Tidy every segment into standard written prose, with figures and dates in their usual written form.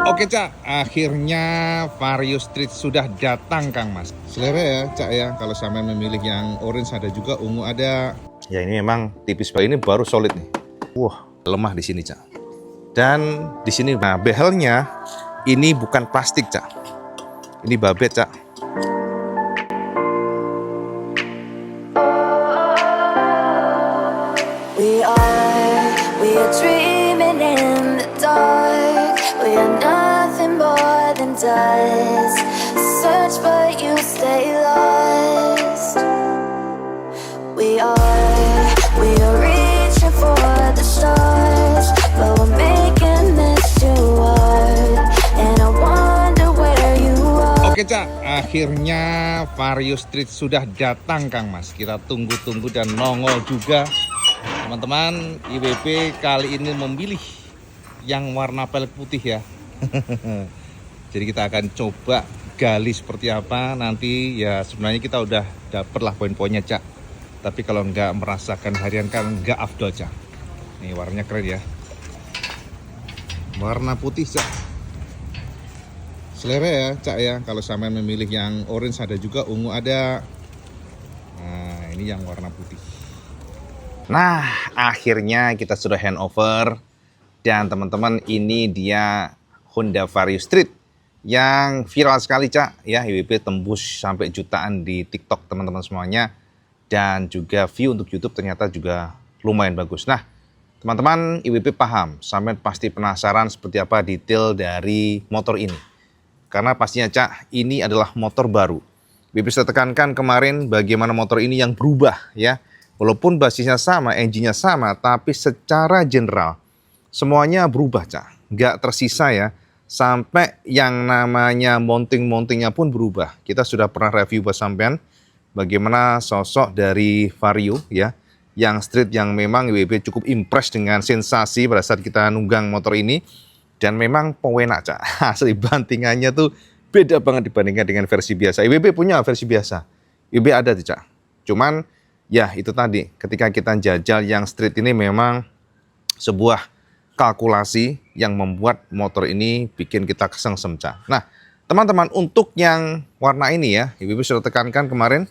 Oke Cak, akhirnya Vario Street sudah datang Kang Mas. Selera ya Cak ya, kalau sampai memilih yang orange ada juga, ungu ada. Ya ini memang tipis banget, ini baru solid nih. Wah, lemah di sini Cak. Dan di sini nah behelnya ini bukan plastik Cak. Ini babet Cak. We are dreaming in the dark. We are nothing more than dust. Search but you stay lost. We are reaching for the stars, but we're making this too hard. And I wonder where you are. Oke Cak, akhirnya Vario Street sudah datang Kang Mas. Kita tunggu-tunggu dan nongol juga. Teman-teman, IWB kali ini memilih yang warna pelet putih ya. Jadi kita akan coba gali seperti apa nanti. Ya sebenarnya kita udah dapet lah poin-poinnya Cak. Tapi kalau nggak merasakan harian kan nggak afdol Cak. Nih warnanya keren ya. Warna putih Cak. Selera ya Cak ya. Kalau sampai memilih yang orange ada juga, ungu ada. Nah ini yang warna putih. Nah, akhirnya kita sudah handover. Dan teman-teman, ini dia Honda Vario Street yang viral sekali, Cak. Ya, IWB tembus sampai jutaan di TikTok teman-teman semuanya. Dan juga view untuk YouTube ternyata juga lumayan bagus. Nah, teman-teman, IWB paham, sampai pasti penasaran seperti apa detail dari motor ini. Karena pastinya, Cak, ini adalah motor baru. IWB sudah tekankan kemarin bagaimana motor ini yang berubah, ya. Walaupun basisnya sama, engine-nya sama, tapi secara general semuanya berubah, Cak. Nggak tersisa ya. Sampai yang namanya mounting-mountingnya pun berubah. Kita sudah pernah review buat sampean bagaimana sosok dari Vario ya, yang street yang memang IWB cukup impress dengan sensasi pada saat kita nunggang motor ini. Dan memang pewenak, Cak. Asli bantingannya tuh beda banget dibandingkan dengan versi biasa. IWB punya versi biasa. IWB ada tuh, Cak. Cuman ya itu tadi, ketika kita jajal yang street ini memang sebuah kalkulasi yang membuat motor ini bikin kita kesengsem, Cak. Nah, teman-teman, untuk yang warna ini ya, Ibu sudah tekankan kemarin,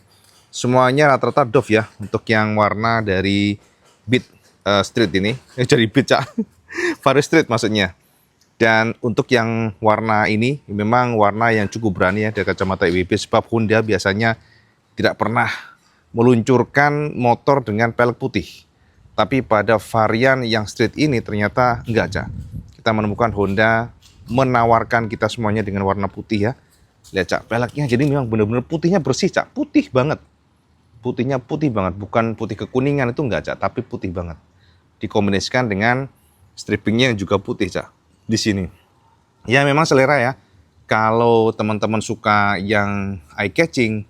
semuanya rata-rata Dove ya, untuk yang warna dari Beat Street ini, jadi Beat, Cak. Vario Street maksudnya. Dan untuk yang warna ini, memang warna yang cukup berani ya dari kacamata IWB, sebab Honda biasanya tidak pernah meluncurkan motor dengan pelek putih. Tapi pada varian yang street ini ternyata enggak, Cak. Kita menemukan Honda menawarkan kita semuanya dengan warna putih ya. Lihat, Cak, peleknya jadi memang benar-benar putihnya bersih, Cak. Putih banget. Putihnya putih banget, bukan putih kekuningan itu enggak, Cak, tapi putih banget. Dikombinasikan dengan strippingnya yang juga putih, Cak, di sini. Ya memang selera ya. Kalau teman-teman suka yang eye catching,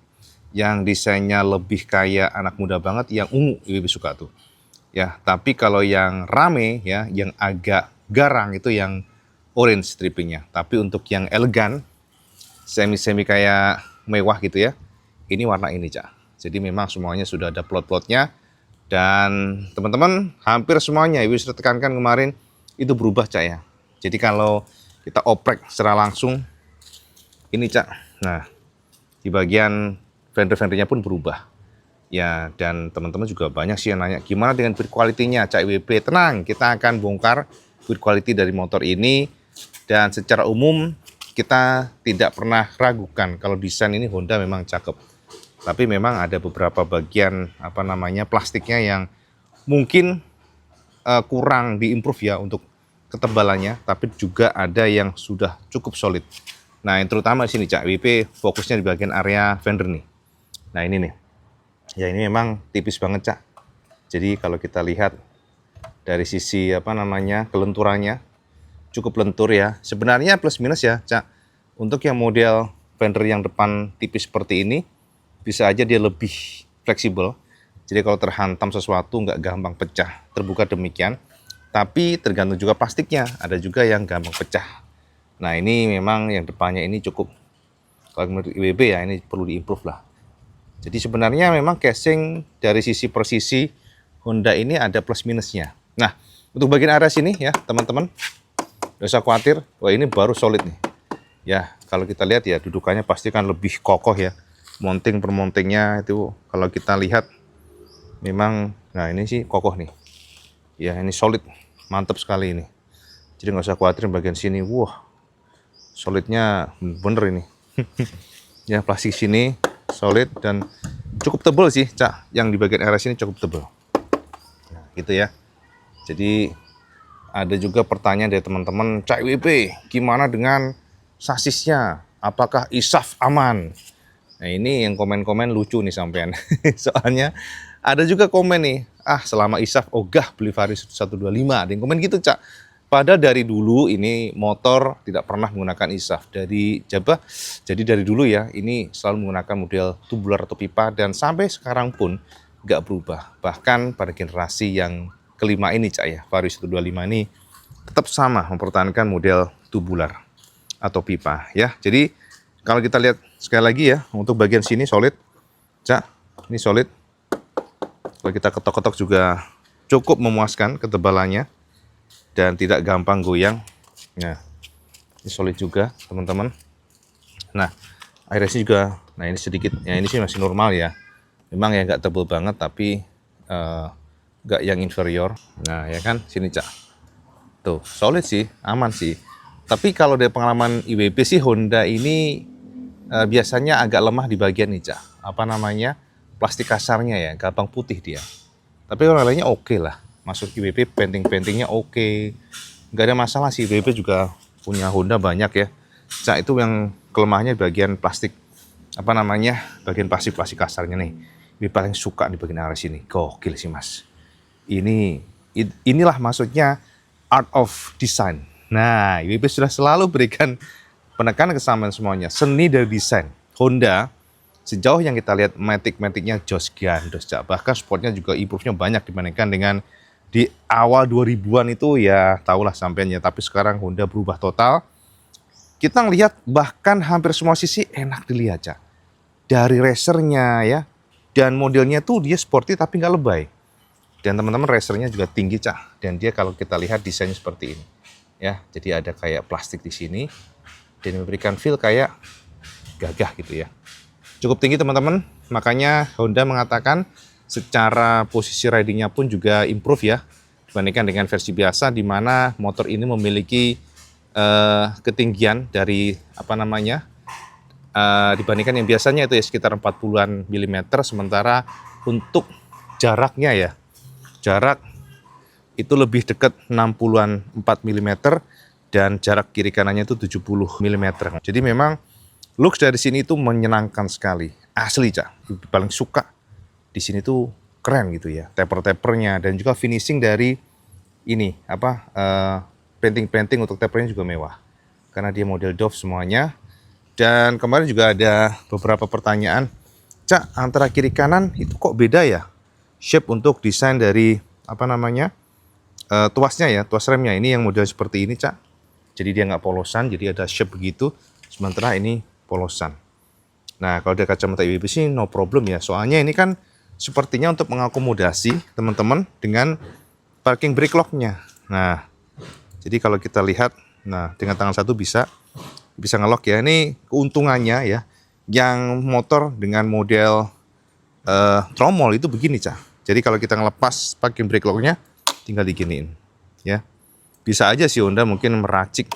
yang desainnya lebih kayak anak muda banget, yang ungu lebih suka tuh. Ya, tapi kalau yang rame ya, yang agak garang itu yang orange strippingnya. Tapi untuk yang elegan, semi-semi kayak mewah gitu ya, ini warna ini, Cak. Jadi memang semuanya sudah ada plot-plotnya. Dan teman-teman, hampir semuanya, Ibu sudah tekankan kemarin, itu berubah, Cak ya. Jadi kalau kita oprek secara langsung, ini, Cak. Nah, di bagian fender-fendernya pun berubah. Ya, dan teman-teman juga banyak sih yang nanya, gimana dengan build quality-nya, Cak IWB? Tenang, kita akan bongkar build quality dari motor ini. Dan secara umum, kita tidak pernah ragukan kalau desain ini Honda memang cakep. Tapi memang ada beberapa bagian, plastiknya yang mungkin kurang diimprove ya untuk ketebalannya. Tapi juga ada yang sudah cukup solid. Nah, yang terutama di sini, Cak IWB fokusnya di bagian area fender nih. Nah, ini nih. Ya ini memang tipis banget, Cak. Jadi kalau kita lihat dari sisi kelenturannya cukup lentur ya. Sebenarnya plus minus ya, Cak. Untuk yang model fender yang depan tipis seperti ini, bisa aja dia lebih fleksibel. Jadi kalau terhantam sesuatu nggak gampang pecah. Terbuka demikian. Tapi tergantung juga plastiknya. Ada juga yang gampang pecah. Nah ini memang yang depannya ini cukup, kalau menurut IWB ya ini perlu diimprove lah. Jadi sebenarnya memang casing dari sisi persisi Honda ini ada plus minusnya. Nah, untuk bagian area sini ya teman-teman, Nggak usah khawatir, wah ini baru solid nih. Ya, kalau kita lihat ya dudukannya pasti kan lebih kokoh ya. Mounting per mountingnya itu kalau kita lihat memang, nah ini sih kokoh nih. Ya ini solid, mantap sekali ini. Jadi nggak usah khawatir bagian sini, wah solidnya bener ini. Ya plastik sini solid dan cukup tebal sih, Cak. Yang di bagian RS ini cukup tebal. Nah, gitu ya. Jadi ada juga pertanyaan dari teman-teman, Cak WP, gimana dengan sasisnya? Apakah ISAF aman? Nah ini yang komen-komen lucu nih sampean. Soalnya ada juga komen nih, selama ISAF ogah beli Vario 125. Ada yang komen gitu, Cak. Padahal dari dulu ini motor tidak pernah menggunakan ISAF. Jadi dari dulu ya, ini selalu menggunakan model tubular atau pipa dan sampai sekarang pun nggak berubah. Bahkan pada generasi yang kelima ini, Cak ya, Vario 125 ini tetap sama mempertahankan model tubular atau pipa ya. Jadi kalau kita lihat sekali lagi ya, untuk bagian sini solid, Cak, ini solid. Kalau kita ketok-ketok juga cukup memuaskan ketebalannya dan tidak gampang goyang. Nah, ini solid juga teman-teman. Nah, airnya juga, nah ini sedikit, ya ini sih masih normal ya. Memang ya nggak tebal banget tapi nggak yang inferior. Nah ya kan, sini Cak. Tuh, solid sih, aman sih. Tapi kalau dari pengalaman IWB sih Honda ini biasanya agak lemah di bagian nih Cak. Apa namanya, plastik kasarnya ya, gampang putih dia. Tapi orang lainnya oke lah. Masuk IWB, painting-paintingnya oke. Nggak ada masalah sih, IWB juga punya Honda banyak ya. Cak itu yang kelemahannya di bagian plastik. Apa namanya, bagian plastik-plastik kasarnya nih. Ini paling suka di bagian area sini. Gokil sih mas. Inilah maksudnya art of design. Nah, IWB sudah selalu berikan penekanan kesamaan semuanya. Seni dari desain. Honda, sejauh yang kita lihat matic-maticnya jos gandos. Bahkan sportnya juga improve-nya banyak dibandingkan dengan di awal 2000-an itu ya tahulah sampeannya. Tapi sekarang Honda berubah total. Kita ngelihat bahkan hampir semua sisi enak dilihat, Cak. Dari racernya ya. Dan modelnya tuh dia sporty tapi nggak lebay. Dan teman-teman racernya juga tinggi, Cak. Dan dia kalau kita lihat desainnya seperti ini. Ya, jadi ada kayak plastik di sini. Dan memberikan feel kayak gagah gitu ya. Cukup tinggi teman-teman. Makanya Honda mengatakan secara posisi ridingnya pun juga improve ya. Dibandingkan dengan versi biasa di mana motor ini memiliki ketinggian dari apa namanya dibandingkan yang biasanya itu ya sekitar 40-an milimeter, sementara untuk jaraknya ya, jarak itu lebih dekat 60-an 4 milimeter dan jarak kiri kanannya itu 70 milimeter. Jadi memang looks dari sini itu menyenangkan sekali, asli Cak. Paling suka di sini tuh keren gitu ya, taper-tapernya dan juga finishing dari ini apa painting untuk tapernya juga mewah karena dia model Dove semuanya. Dan kemarin juga ada beberapa pertanyaan, Cak, antara kiri kanan itu kok beda ya shape untuk desain dari apa namanya tuasnya ya, tuas remnya ini yang model seperti ini Cak. Jadi dia nggak polosan, jadi ada shape begitu, sementara ini polosan. Nah kalau dari kacamata IWB sih no problem ya, soalnya ini kan sepertinya untuk mengakomodasi teman-teman dengan parking brake lock-nya. Nah jadi kalau kita lihat, nah dengan tangan satu bisa ngelock ya. Ini keuntungannya ya, yang motor dengan model tromol itu begini Cak. Jadi kalau kita ngelepas parking brake lock-nya, tinggal diginiin ya. Bisa aja sih Honda mungkin meracik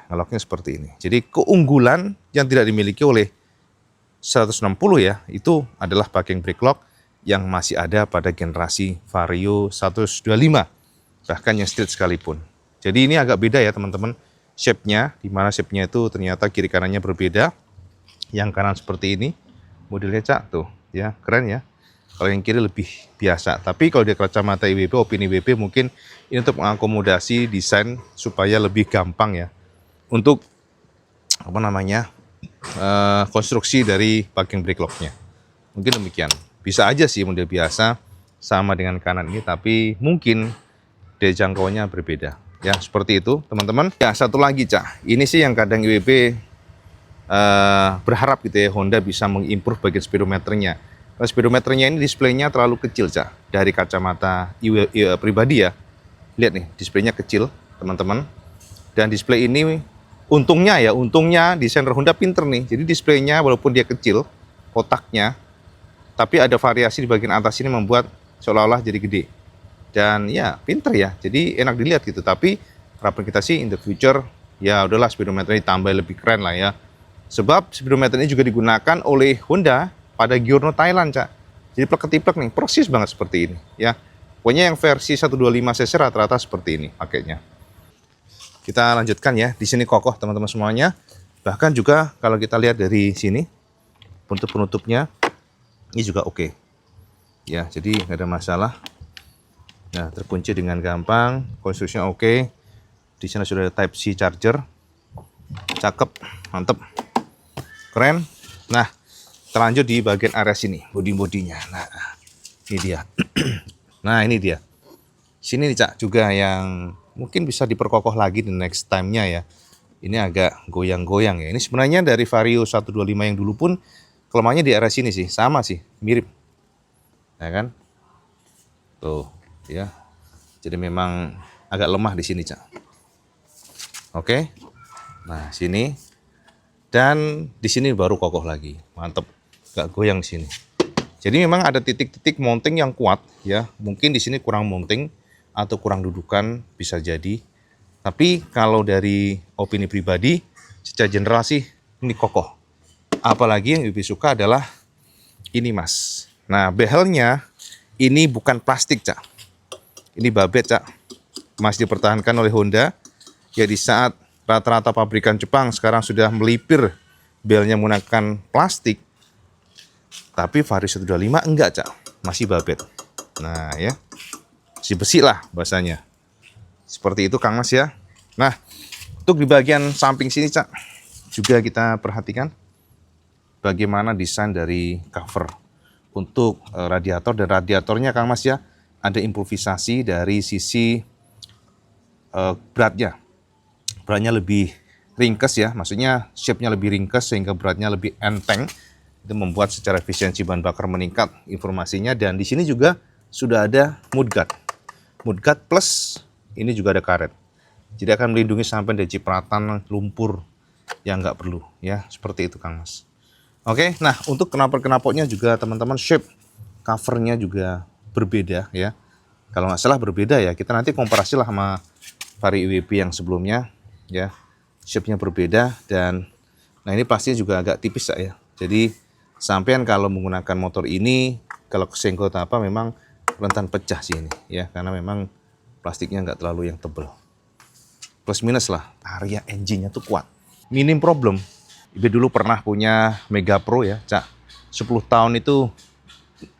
ngelocknya seperti ini. Jadi keunggulan yang tidak dimiliki oleh 160 ya, itu adalah parking brake lock yang masih ada pada generasi Vario 125. Bahkan yang street sekalipun. Jadi ini agak beda ya teman-teman shape-nya, dimana shape-nya itu ternyata kiri kanannya berbeda. Yang kanan seperti ini modelnya Cak tuh ya, keren ya. Kalau yang kiri lebih biasa. Tapi kalau di kacamata IWB, opini IWB mungkin ini untuk mengakomodasi desain supaya lebih gampang ya untuk apa namanya konstruksi dari parking brake lock-nya. Mungkin demikian. Bisa aja sih model biasa sama dengan kanan ini, tapi mungkin daya jangkauannya berbeda. Ya seperti itu teman-teman. Ya satu lagi Cak, ini sih yang kadang IWB berharap gitu ya, Honda bisa mengimprove bagian speedometernya. Nah, speedometernya ini displaynya terlalu kecil Cak. Dari kacamata pribadi ya, lihat nih displaynya kecil teman-teman. Dan display ini untungnya desainer Honda pinter nih. Jadi displaynya walaupun dia kecil kotaknya, tapi ada variasi di bagian atas ini membuat seolah-olah jadi gede. Dan ya pinter ya, jadi enak dilihat gitu. Tapi harapan kita sih in the future ya udahlah speedometer ini tambah lebih keren lah ya. Sebab speedometer ini juga digunakan oleh Honda pada Giorno Thailand, Cak. Jadi plek-ketiplek nih, persis banget seperti ini ya. Pokoknya yang versi 125cc rata-rata seperti ini pakainya. Kita lanjutkan ya. Di sini kokoh teman-teman semuanya. Bahkan juga kalau kita lihat dari sini penutup-penutupnya ini juga oke. Ya, jadi nggak ada masalah. Nah, terkunci dengan gampang, konstruksinya oke. Di sana sudah ada Type C charger. Cakep, mantep. Keren. Nah, terlanjut di bagian area sini, bodi-bodinya. Nah, ini dia. Nah, ini dia. Sini nih, Cak, juga yang mungkin bisa diperkokoh lagi di next time-nya ya. Ini agak goyang-goyang ya. Ini sebenarnya dari Vario 125 yang dulu pun kelemahannya di area sini sih, sama sih, mirip. Ya kan? Tuh, ya. Jadi memang agak lemah di sini, Cak. Oke. Nah, sini. Dan di sini baru kokoh lagi. Mantep. Gak goyang di sini. Jadi memang ada titik-titik mounting yang kuat ya. Mungkin di sini kurang mounting atau kurang dudukan bisa jadi. Tapi kalau dari opini pribadi, secara general sih ini kokoh. Apalagi yang lebih suka adalah ini, Mas. Nah, behelnya ini bukan plastik, Cak. Ini babet, Cak. Masih dipertahankan oleh Honda. Ya di saat rata-rata pabrikan Jepang sekarang sudah melipir belnya menggunakan plastik. Tapi Vario 125 enggak, Cak. Masih babet. Nah, ya. Si besi lah bahasanya. Seperti itu, Kang Mas ya. Nah, untuk di bagian samping sini, Cak, juga kita perhatikan bagaimana desain dari cover untuk radiator. Dan radiatornya, Kang Mas ya, ada improvisasi dari sisi beratnya. Beratnya lebih ringkes ya, maksudnya shape-nya lebih ringkes sehingga beratnya lebih enteng. Itu membuat secara efisiensi bahan bakar meningkat informasinya. Dan di sini juga sudah ada mudguard. Mudguard plus ini juga ada karet. Jadi akan melindungi sampai dari cipratan lumpur yang nggak perlu ya, seperti itu, Kang Mas. Oke, nah untuk knalpot-knalpotnya juga teman-teman shape covernya juga berbeda ya. Kalau nggak salah berbeda ya, kita nanti komparasi lah sama Vario IWB yang sebelumnya ya. Shape-nya berbeda dan nah ini pastinya juga agak tipis ya. Jadi sampean kalau menggunakan motor ini kalau kesenggol apa memang rentan pecah sih ini ya, karena memang plastiknya nggak terlalu yang tebel. Plus minus lah, area engine-nya tuh kuat. Minim problem. Ibu dulu pernah punya Mega Pro ya, Cak. 10 tahun itu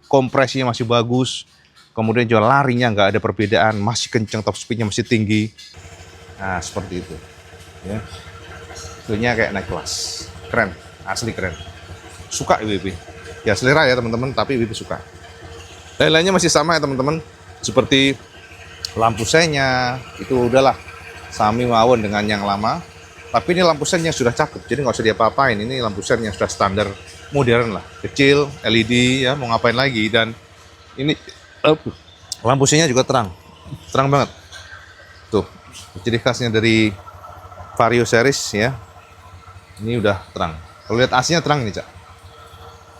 kompresinya masih bagus. Kemudian juga larinya nggak ada perbedaan, masih kenceng, top speed-nya masih tinggi. Nah, seperti itu. Ya. Itunya kayak naik kelas. Keren, asli keren. Suka IWB. Ya selera ya teman-teman, tapi IWB suka. Lain-lainnya masih sama ya teman-teman. Seperti lampu senya, itu udahlah sami mawon dengan yang lama. Tapi ini lampu sen yang sudah cakep, jadi nggak usah diapa-apain. Ini lampu sen yang sudah standar modern lah. Kecil, LED ya, mau ngapain lagi. Dan ini lampu sennya juga terang. Terang banget. Tuh, ciri khasnya dari Vario series ya. Ini udah terang. Kalau lihat AC-nya terang nih, Cak.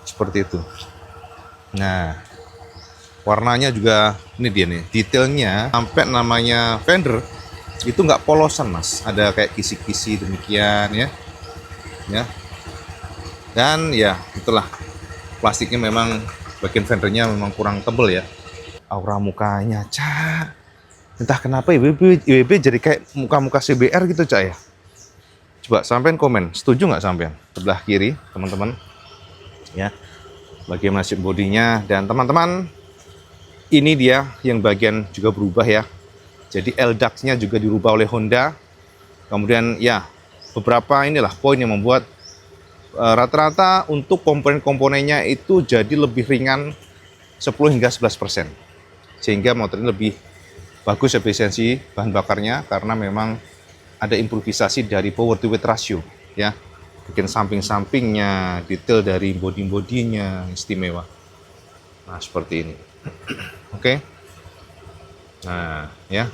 Seperti itu. Nah, warnanya juga ini dia nih, detailnya sampai namanya fender itu nggak polosan, Mas. Ada kayak kisi-kisi demikian ya. Ya. Dan ya, itulah. Plastiknya memang bagian fendernya memang kurang tebel ya. Aura mukanya, Cak. Entah kenapa IWB jadi kayak muka-muka CBR gitu, Cak ya. Coba sampean komen, setuju nggak sampean? Sebelah kiri, teman-teman. Ya. Bagian nasib bodinya dan teman-teman, ini dia yang bagian juga berubah ya. Jadi L-Dax-nya juga dirubah oleh Honda. Kemudian ya, beberapa inilah poin yang membuat rata-rata untuk komponen-komponennya itu jadi lebih ringan 10 hingga 11%. Sehingga motor ini lebih bagus efisiensi bahan bakarnya karena memang ada improvisasi dari power to weight ratio ya. Bikin samping-sampingnya, detail dari body-bodinya istimewa. Nah, seperti ini. Oke. Nah, ya.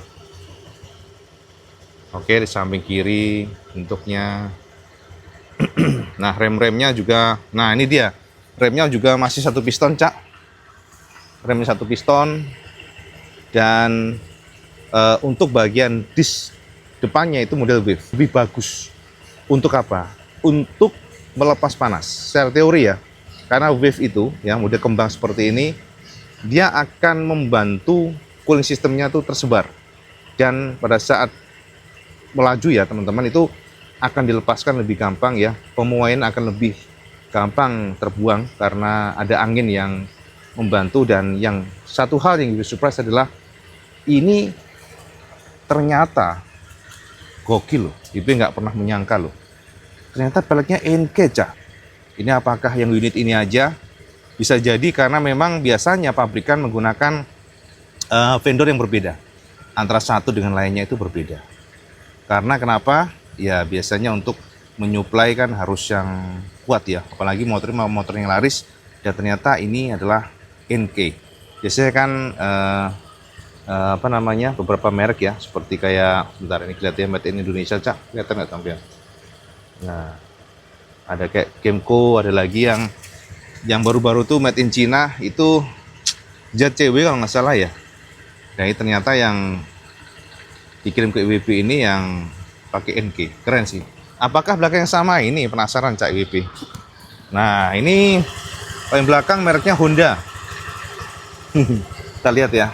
Oke, di samping kiri bentuknya. Nah, rem-remnya juga, nah ini dia. Remnya juga masih satu piston, Cak. Remnya satu piston. Dan untuk bagian disk depannya itu model wave, lebih bagus. Untuk apa? Untuk melepas panas. Secara teori ya, karena wave itu, ya model kembang seperti ini, dia akan membantu cooling sistemnya itu tersebar. Dan pada saat melaju ya teman-teman, itu akan dilepaskan lebih gampang ya, pemuaian akan lebih gampang terbuang karena ada angin yang membantu. Dan yang satu hal yang lebih surprise adalah ini ternyata gokil loh, itu nggak pernah menyangka loh, ternyata peleknya NK, Cak. Ini apakah yang unit ini aja? Bisa jadi karena memang biasanya pabrikan menggunakan vendor yang berbeda, antara satu dengan lainnya itu berbeda. Karena kenapa? Ya biasanya untuk menyuplai kan harus yang kuat ya, apalagi motor yang laris. Dan ternyata ini adalah NK. Biasanya kan apa namanya, beberapa merek ya, seperti kayak bentar ini kelihatannya made in Indonesia, Cak. Kelihatan nggak tampil? Nah, ada kayak Kemco, ada lagi yang baru-baru tuh made in China, itu ZCW kalau nggak salah ya. Nah, ini ternyata yang dikirim ke IWB ini yang pakai NK. Keren sih. Apakah belakang yang sama? Ini penasaran, Cak, IWB. Nah, ini paling belakang mereknya Honda. Kita lihat ya.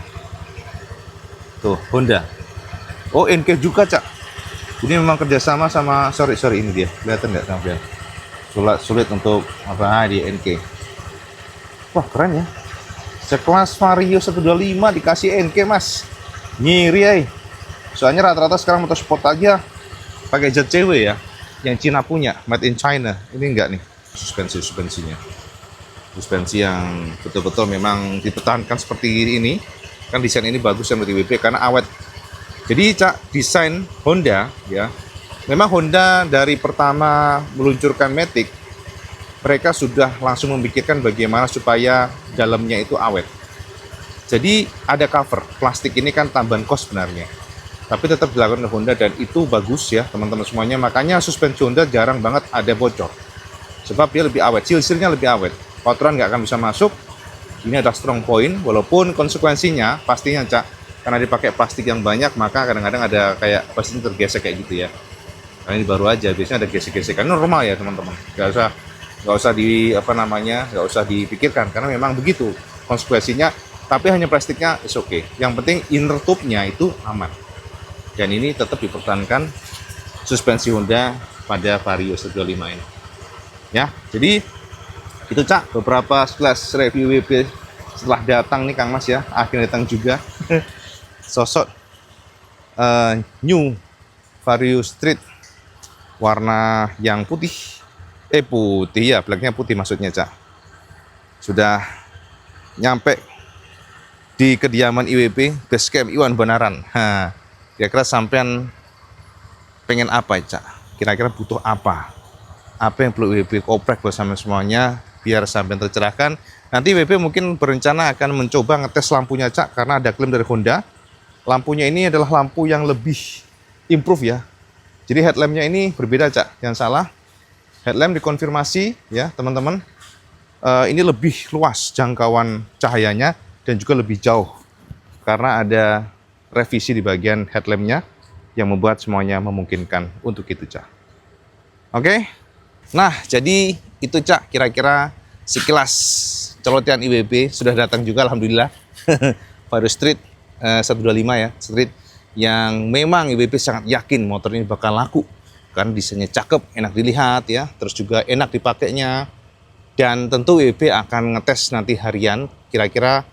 Tuh, Honda. Oh, NK juga, Cak. Ini memang kerjasama sama, sorry ini dia. Kelihatan nggak sampai? Sulit untuk apa di NK. Wah, keren ya. Sekelas Vario 125 dikasih NK, Mas. Ngiri, ay. Soalnya rata-rata sekarang motorsport aja pakai ZCW ya, yang Cina punya, made in China. Ini enggak nih, suspensinya. Suspensi yang betul-betul memang dipertahankan seperti ini. Kan desain ini bagus yang WP karena awet. Jadi, Cak, desain Honda ya, memang Honda dari pertama meluncurkan Matic, mereka sudah langsung memikirkan bagaimana supaya dalamnya itu awet. Jadi ada cover plastik, ini kan tambahan cost sebenarnya, tapi tetap dilakukan oleh Honda dan itu bagus ya teman-teman semuanya. Makanya suspensi Honda jarang banget ada bocor, sebab dia lebih awet, seal-sealnya lebih awet, kotoran nggak akan bisa masuk. Ini ada strong point, walaupun konsekuensinya pastinya, Cak, karena dipakai plastik yang banyak, maka kadang-kadang ada kayak pasti tergesek kayak gitu ya. Karena ini baru aja, biasanya ada gesek-gesekan, normal ya teman-teman, nggak usah nggak usah dipikirkan karena memang begitu konsekuensinya. Tapi hanya plastiknya is okay. Yang penting inner tube-nya itu aman. Dan ini tetap dipertahankan suspensi Honda pada Vario 125 ini. Ya, jadi itu, Cak, beberapa sekelas review WP setelah datang nih Kang Mas ya. Akhirnya datang juga sosok new Vario Street warna yang putih. Putih ya, blacknya putih maksudnya, Cak. Sudah nyampe di kediaman IWB Basecamp Iwan Banaran. Kira-kira sampean pengen apa, Cak? Kira-kira butuh apa? Apa yang perlu IWB oprek bersama semuanya biar sampean tercerahkan. Nanti IWB mungkin berencana akan mencoba ngetes lampunya, Cak, karena ada klaim dari Honda. Lampunya ini adalah lampu yang lebih improve ya. Jadi headlampnya ini berbeda, Cak. Jangan salah. Headlamp dikonfirmasi ya, teman-teman. Ini lebih luas jangkauan cahayanya dan juga lebih jauh karena ada revisi di bagian headlampnya yang membuat semuanya memungkinkan untuk itu, Cak. Oke. Nah, jadi itu, Cak, kira-kira sekilas celotehan IWB. Sudah datang juga alhamdulillah Vario Street 125 ya, Street yang memang IWB sangat yakin motor ini bakal laku karena desainnya cakep, enak dilihat ya, terus juga enak dipakainya. Dan tentu IWB akan ngetes nanti harian kira-kira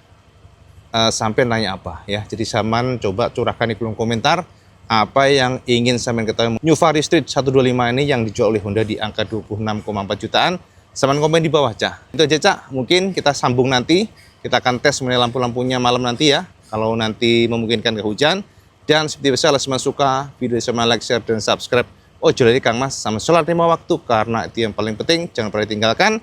sampai nanya apa ya. Jadi Saman coba curahkan di kolom komentar apa yang ingin Saman ketahui. New Vario Street 125 ini yang dijual oleh Honda di angka 26,4 jutaan. Saman komen di bawah, Cak. Itu aja, Cak. Mungkin kita sambung nanti. Kita akan tes mengenai lampu-lampunya malam nanti ya. Kalau nanti memungkinkan ke hujan. Dan seperti biasa, kalau Saman suka video Saman like, share, dan subscribe. Oh, jadi Kang Mas sama sholat 5 waktu karena itu yang paling penting. Jangan pernah tinggalkan.